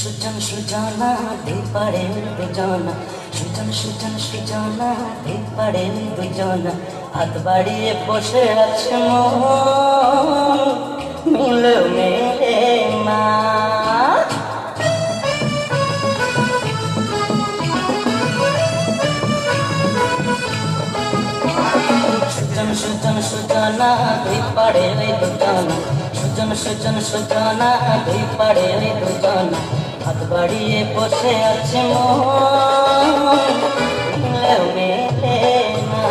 সুজন সুজনা দীপারে দুজনা সুজন সুজন সুজনা দীপারে দুজনা হাত বাড়িয়ে বসে আছে মন মিলে মেলে না সুজন সুজন সুজনা দীপারে দুজনা সুজন সুজন সুজনা দীপারে দুজনা হাত বাড়িয়ে বসে আছে মন মেলে না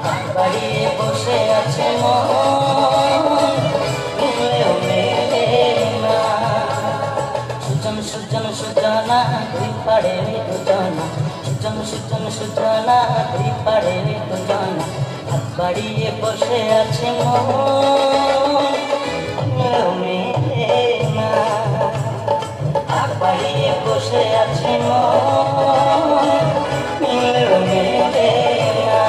হাত বাড়িয়ে বসে আছে মন মেলে না সুজন সুজন সুজনা দীপারে দুজনা সুজন সুজন সুজনা দীপারে দুজনা হাত বাড়িয়ে বসে আছে মন মেলে না হাত বাড়িয়ে বসে আছে মন মেলে না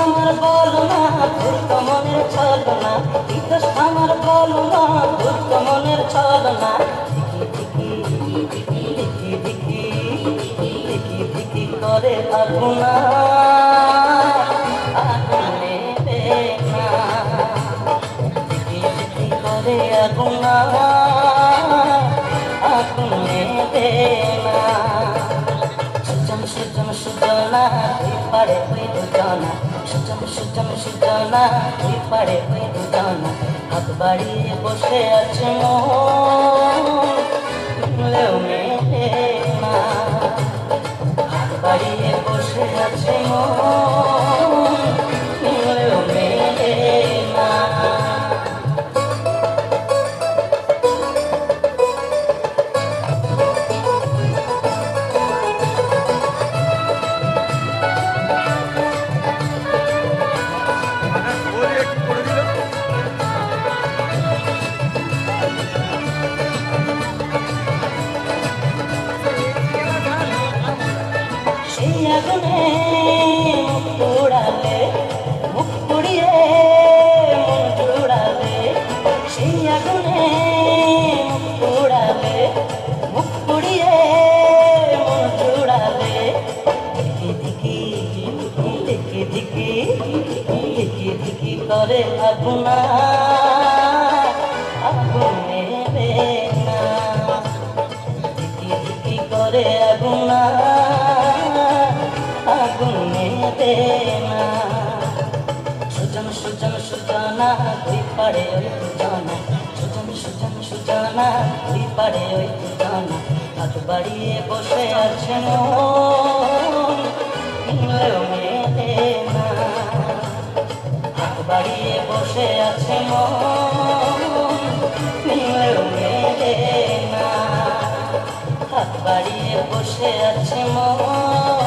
আমার বলো না ভূত মনের ছলনা ইতস আমার বলো না ভূত মনের ছলনা দিকি করে আগুনা আগুনে না দিকি করে আগুনা আগুনে না সুজন সুজন সুজনা দীপারে দুজনা সুজন সুজন সুজনা দীপারে দুজনা হাত বাড়িয়ে বসে আছে মন মেলে না হাত বাড়িয়ে বসে আছে মন মেলে না সেই আগুনে মুখ পোড়ালে মুখ পুড়িয়ে মন জুড়ালে সেই আগুনে মুখ পোড়ালে মুখ পুড়িয়ে মন জুড়ালে দিকি দিকি করে আগুনা আগুনে না দিকি করে আগুনা আগুনে না সুজন সুজন সুজনা দীপারে দুজনা সুজন সুজন সুজনা দীপারে দুজনা হাত বাড়িয়ে বসে আছে মন মেলে না হাত বাড়িয়ে বসে আছে মন মেলে না হাত বাড়িয়ে বসে আছে মন